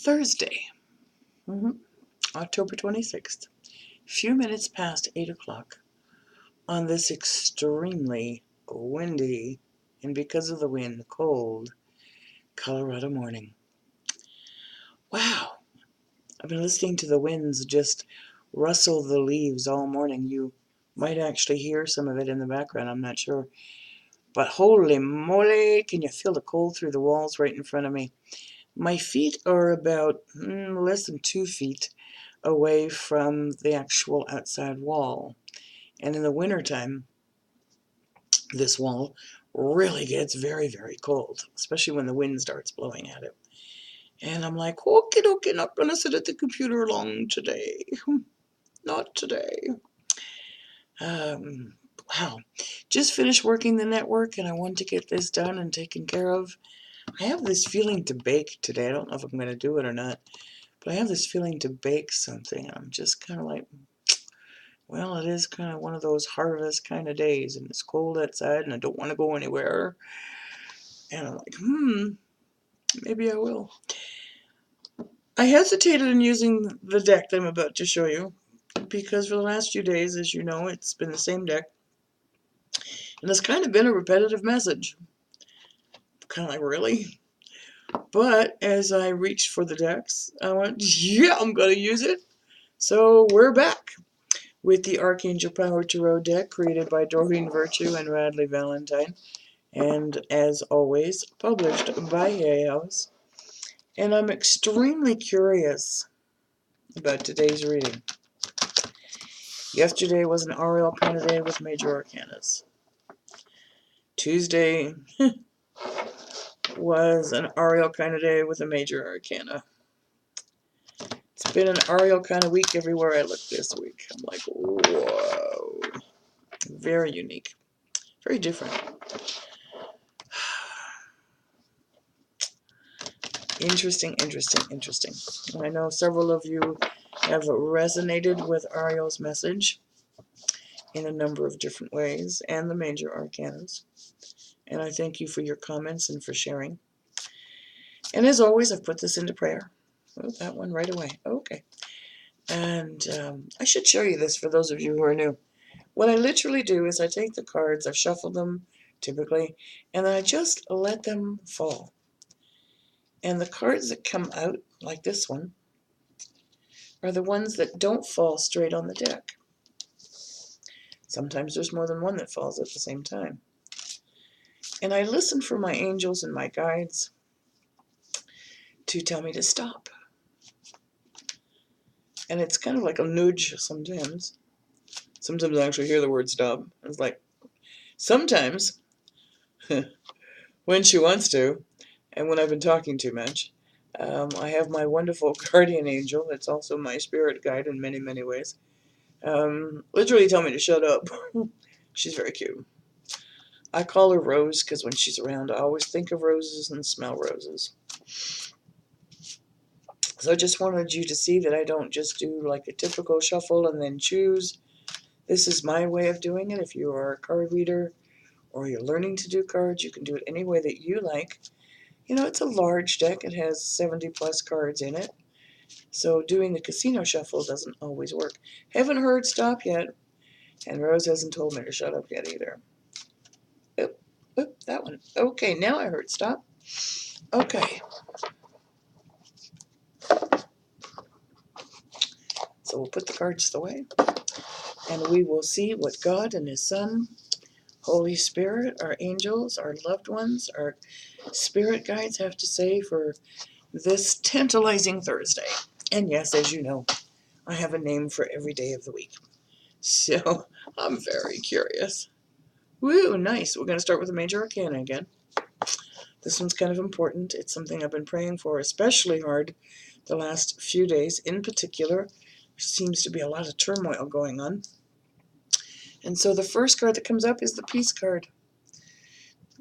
Thursday, October 26th, few minutes past 8 o'clock on this extremely windy, and because of the wind, cold Colorado morning. Wow, I've been listening to the winds just rustle the leaves all morning. You might actually hear some of it in the background, I'm not sure. But holy moly, can you feel the cold through the walls right in front of me? My feet are about less than 2 feet away from the actual outside wall. And in the wintertime, this wall really gets very, very cold, especially when the wind starts blowing at it. And I'm like, okie dokie, not going to sit at the computer long today. Not today. Wow. Just finished working the network, and I want to get this done and taken care of. I have this feeling to bake today. I don't know if I'm going to do it or not, but I have this feeling to bake something. I'm just kind of like, well, it is kind of one of those harvest kind of days, and it's cold outside, and I don't want to go anywhere. And I'm like, maybe I will. I hesitated in using the deck that I'm about to show you, because for the last few days, as you know, it's been the same deck, and it's kind of been a repetitive message. Kind of like, really? But as I reached for the decks, I went, yeah, I'm going to use it. So we're back with the Archangel Power Tarot deck created by Doreen Virtue and Radley Valentine, and as always, published by Hay House. And I'm extremely curious about today's reading. Yesterday was an Ariel kind of day with major arcanas. Tuesday was an Ariel kind of day with a major arcana. It's been an Ariel kind of week everywhere I look this week. I'm like, whoa. Very unique. Very different. Interesting. And I know several of you have resonated with Ariel's message in a number of different ways, and the major arcanas. And I thank you for your comments and for sharing. And as always, I've put this into prayer. Oh, that one right away. Okay. And I should show you this for those of you who are new. What I literally do is I take the cards, I've shuffled them typically, and then I just let them fall. And the cards that come out, like this one, are the ones that don't fall straight on the deck. Sometimes there's more than one that falls at the same time. And I listen for my angels and my guides to tell me to stop. And it's kind of like a nudge sometimes. Sometimes I actually hear the word stop. It's like, sometimes, when she wants to, and when I've been talking too much, I have my wonderful guardian angel, that's also my spirit guide in many, many ways, literally tell me to shut up. She's very cute. I call her Rose because when she's around, I always think of roses and smell roses. So I just wanted you to see that I don't just do like a typical shuffle and then choose. This is my way of doing it. If you are a card reader or you're learning to do cards, you can do it any way that you like. You know, it's a large deck. It has 70 plus cards in it. So doing the casino shuffle doesn't always work. Haven't heard stop yet. And Rose hasn't told me to shut up yet either. Oop, that one. Okay, now I heard stop. Okay. So we'll put the cards away. And we will see what God and His Son, Holy Spirit, our angels, our loved ones, our spirit guides have to say for this tantalizing Thursday. And yes, as you know, I have a name for every day of the week. So I'm very curious. Woo, nice. We're going to start with the major arcana again. This one's kind of important. It's something I've been praying for especially hard the last few days. In particular, there seems to be a lot of turmoil going on. And so the first card that comes up is the Peace card.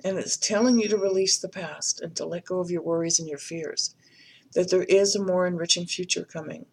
And it's telling you to release the past and to let go of your worries and your fears. That there is a more enriching future coming.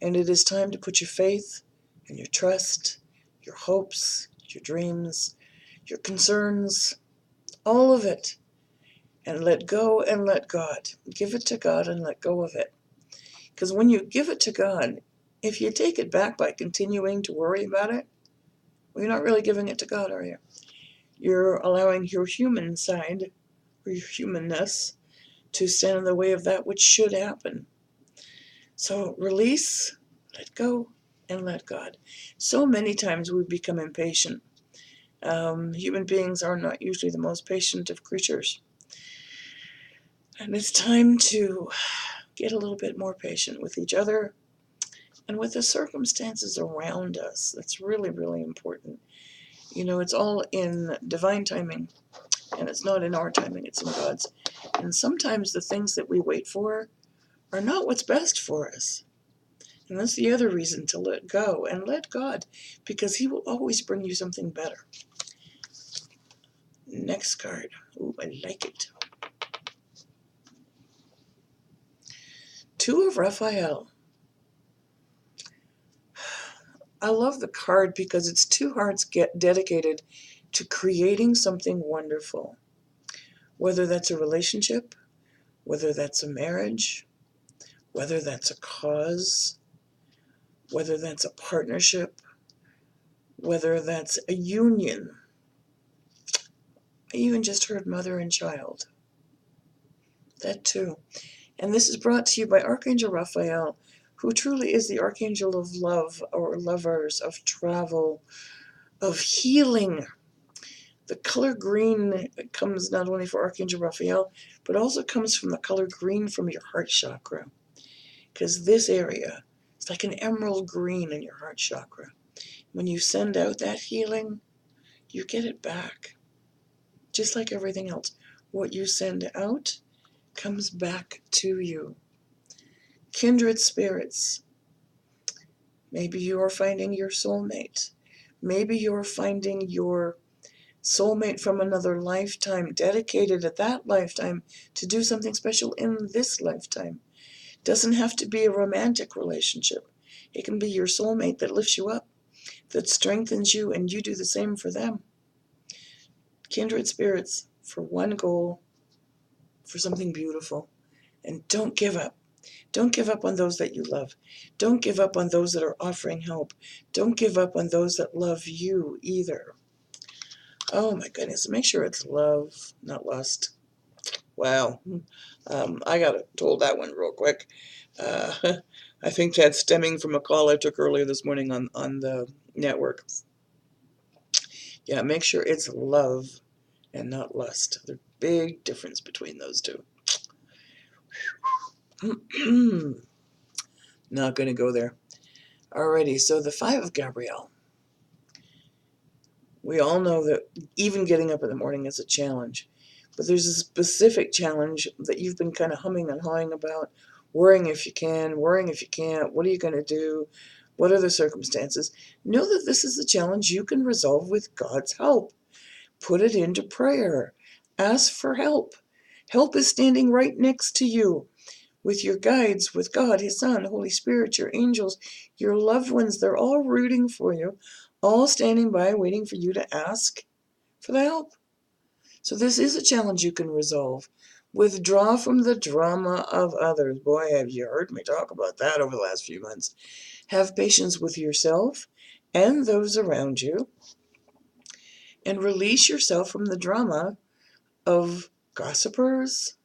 And it is time to put your faith and your trust, your hopes, your dreams, your concerns, all of it, and let go and let God. Give it to God and let go of it. Because when you give it to God, if you take it back by continuing to worry about it, well, you're not really giving it to God, are you? You're allowing your human side, or your humanness, to stand in the way of that which should happen. So release, let go, and let God. So many times we become impatient. Human beings are not usually the most patient of creatures. And it's time to get a little bit more patient with each other and with the circumstances around us. That's really, really important. You know, it's all in divine timing, and it's not in our timing, it's in God's. And sometimes the things that we wait for are not what's best for us. And that's the other reason to let go and let God, because He will always bring you something better. Next card. Ooh, I like it. Two of Raphael. I love the card because it's two hearts dedicated to creating something wonderful. Whether that's a relationship, whether that's a marriage, whether that's a cause, whether that's a partnership, whether that's a union. I even just heard mother and child. That too. And this is brought to you by Archangel Raphael, who truly is the Archangel of love, or lovers, of travel, of healing. The color green comes not only for Archangel Raphael, but also comes from the color green from your heart chakra. Because this area is like an emerald green in your heart chakra. When you send out that healing, you get it back. Just like everything else. What you send out comes back to you. Kindred spirits. Maybe you are finding your soulmate. Maybe you're finding your soulmate from another lifetime, dedicated at that lifetime to do something special in this lifetime. Doesn't have to be a romantic relationship. It can be your soulmate that lifts you up, that strengthens you, and you do the same for them. Kindred spirits for one goal, for something beautiful. And don't give up. Don't give up on those that you love. Don't give up on those that are offering help. Don't give up on those that love you either. Oh my goodness, make sure it's love, not lust. Wow. I got told that one real quick. Uh, I think that's stemming from a call I took earlier this morning on the network. Yeah, make sure it's love and not lust. There's a big difference between those two. Not going to go there. Alrighty, so the Five of Gabrielle. We all know that even getting up in the morning is a challenge. But there's a specific challenge that you've been kind of humming and hawing about, worrying if you can, worrying if you can't, what are you going to do, what are the circumstances? Know that this is a challenge you can resolve with God's help. Put it into prayer. Ask for help. Help is standing right next to you with your guides, with God, His Son, Holy Spirit, your angels, your loved ones. They're all rooting for you, all standing by, waiting for you to ask for the help. So this is a challenge you can resolve. Withdraw from the drama of others. Boy, have you heard me talk about that over the last few months. Have patience with yourself and those around you, and release yourself from the drama of gossipers,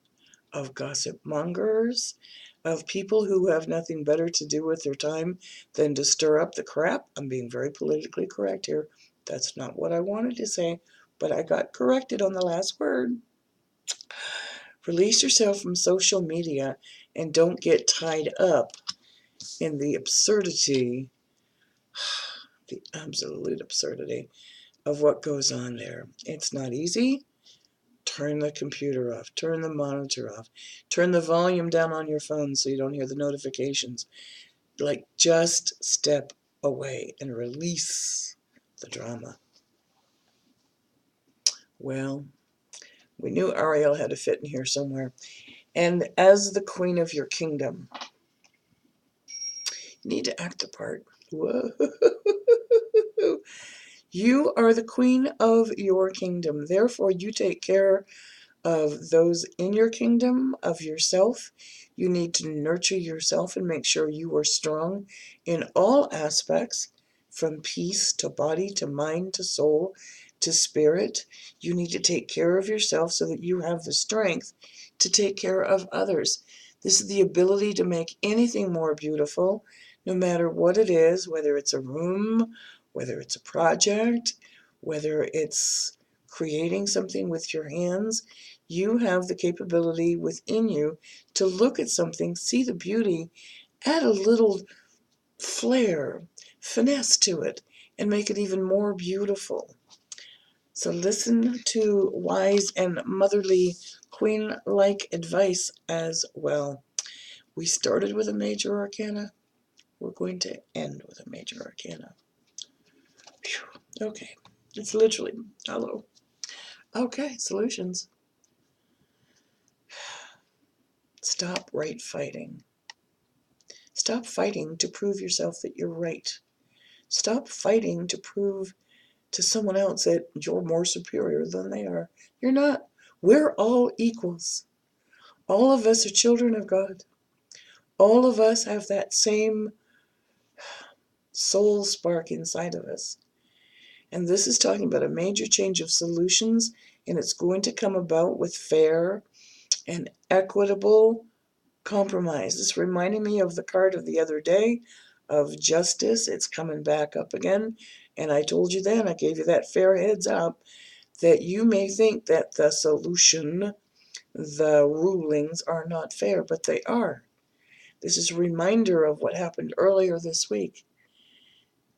of gossip mongers, of people who have nothing better to do with their time than to stir up the crap. I'm being very politically correct here. That's not what I wanted to say, but I got corrected on the last word. Release yourself from social media and don't get tied up in the absurdity, the absolute absurdity of what goes on there. It's not easy. Turn the computer off. Turn the monitor off. Turn the volume down on your phone so you don't hear the notifications. Like, just step away and release the drama. Well, we knew Ariel had to fit in here somewhere. And as the queen of your kingdom, you need to act the part. Whoa. You are the queen of your kingdom. Therefore, you take care of those in your kingdom, of yourself. You need to nurture yourself and make sure you are strong in all aspects, from peace to body to mind to soul to spirit. You need to take care of yourself so that you have the strength to take care of others. This is the ability to make anything more beautiful, no matter what it is, whether it's a room, whether it's a project, whether it's creating something with your hands. You have the capability within you to look at something, see the beauty, add a little flair, finesse to it, and make it even more beautiful. So listen to wise and motherly queen-like advice as well. We started with a major arcana. We're going to end with a major arcana. Whew. Okay, it's literally, hello. Okay, solutions. Stop right fighting. Stop fighting to prove yourself that you're right. Stop fighting to prove to someone else that you're more superior than they are. You're not. We're all equals. All of us are children of God. All of us have that same soul spark inside of us. And this is talking about a major change of solutions, and it's going to come about with fair and equitable compromise. This reminded me of the card of the other day of justice. It's coming back up again. And I told you then, I gave you that fair heads up, that you may think that the solution, the rulings are not fair, but they are. This is a reminder of what happened earlier this week.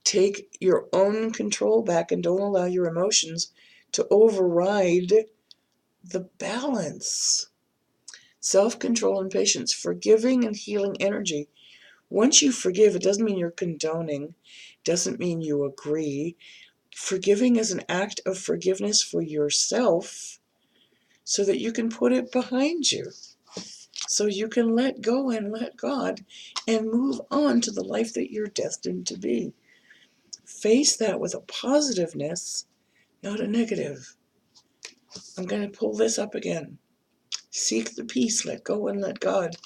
Take your own control back and don't allow your emotions to override the balance. Self-control and patience, forgiving and healing energy. Once you forgive, it doesn't mean you're condoning, doesn't mean you agree. Forgiving is an act of forgiveness for yourself so that you can put it behind you. So you can let go and let God and move on to the life that you're destined to be. Face that with a positiveness, not a negative. I'm going to pull this up again. Seek the peace, let go and let God,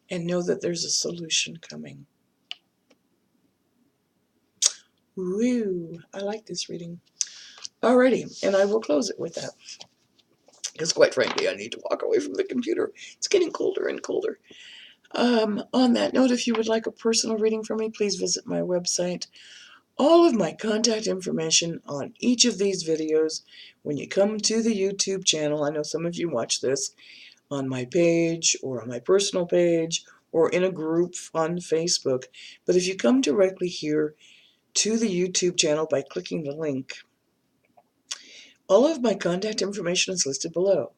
and know that there's a solution coming. Woo! I like this reading. Alrighty, and I will close it with that. Because quite frankly, I need to walk away from the computer. It's getting colder and colder. On that note, if you would like a personal reading from me, please visit my website. All of my contact information on each of these videos, when you come to the YouTube channel, I know some of you watch this on my page or on my personal page or in a group on Facebook, but if you come directly here to the YouTube channel by clicking the link, all of my contact information is listed below.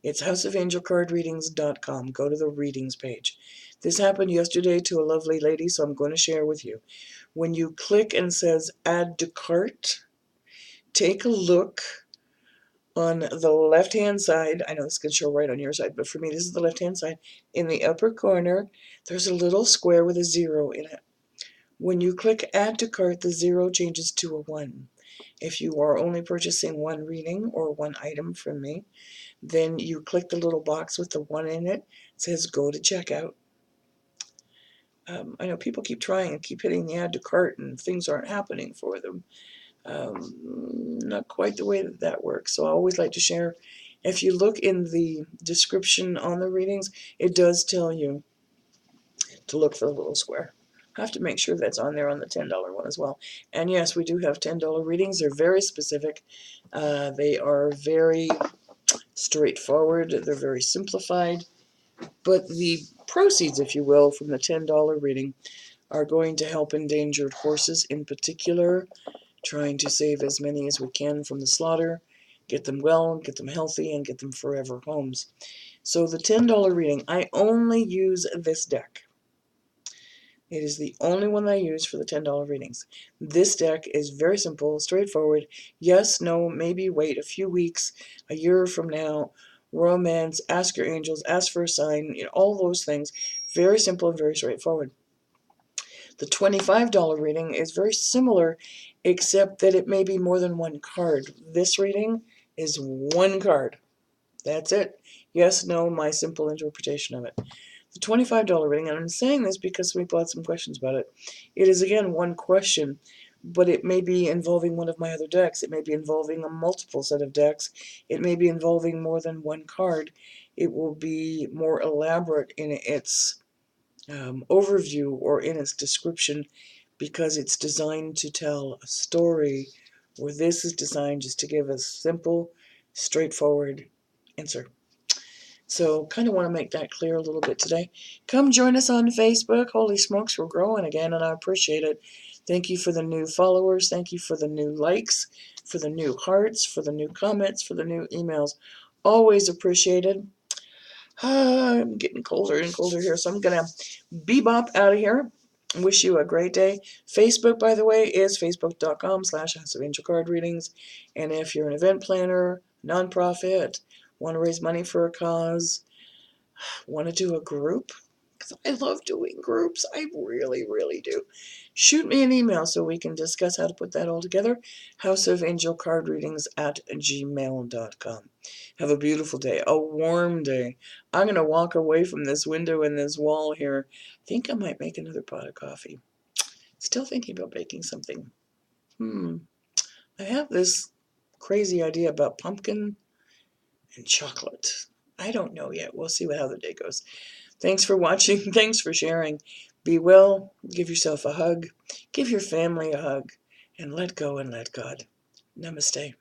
It's houseofangelcardreadings.com. Go to the readings page. This happened yesterday to a lovely lady, so I'm going to share with you. When you click and it says add to cart, take a look on the left-hand side. I know this can show right on your side, but for me, this is the left-hand side. In the upper corner, there's a little square with a 0 in it. When you click add to cart, the 0 changes to a 1. If you are only purchasing one reading or one item from me, then you click the little box with the 1 in it. It says go to checkout. I know people keep trying and keep hitting the add to cart and things aren't happening for them. Not quite the way that works. So I always like to share. If you look in the description on the readings, it does tell you to look for the little square. I have to make sure that's on there on the $10 one as well. And yes, we do have $10 readings. They're very specific. They are very straightforward. They're very simplified. But the proceeds, if you will, from the $10 reading are going to help endangered horses in particular, trying to save as many as we can from the slaughter, get them well, get them healthy, and get them forever homes. So the $10 reading, I only use this deck. It is the only one I use for the $10 readings. This deck is very simple, straightforward. Yes, no, maybe wait a few weeks, a year from now. Romance, ask your angels, ask for a sign, all those things. Very simple and very straightforward. The $25 reading is very similar, except that it may be more than one card. This reading is one card. That's it. Yes, no, my simple interpretation of it. The $25 reading, and I'm saying this because people had some questions about it. It is, again, one question, but it may be involving one of my other decks. It may be involving a multiple set of decks. It may be involving more than one card. It will be more elaborate in its overview or in its description because it's designed to tell a story, where this is designed just to give a simple, straightforward answer. So kind of want to make that clear a little bit today. Come join us on Facebook. Holy smokes, we're growing again, and I appreciate it. Thank you for the new followers. Thank you for the new likes, for the new hearts, for the new comments, for the new emails. Always appreciated. I'm getting colder and colder here, so I'm going to bebop out of here. Wish you a great day. Facebook, by the way, is facebook.com/House of Angel Card Readings. And if you're an event planner, nonprofit, want to raise money for a cause, want to do a group, because I love doing groups. I really, really do. Shoot me an email so we can discuss how to put that all together. houseofangelcardreadings@gmail.com. Have a beautiful day, a warm day. I'm going to walk away from this window and this wall here. I think I might make another pot of coffee. Still thinking about baking something. I have this crazy idea about pumpkin and chocolate. I don't know yet. We'll see how the day goes. Thanks for watching. Thanks for sharing. Be well. Give yourself a hug. Give your family a hug. And let go and let God. Namaste.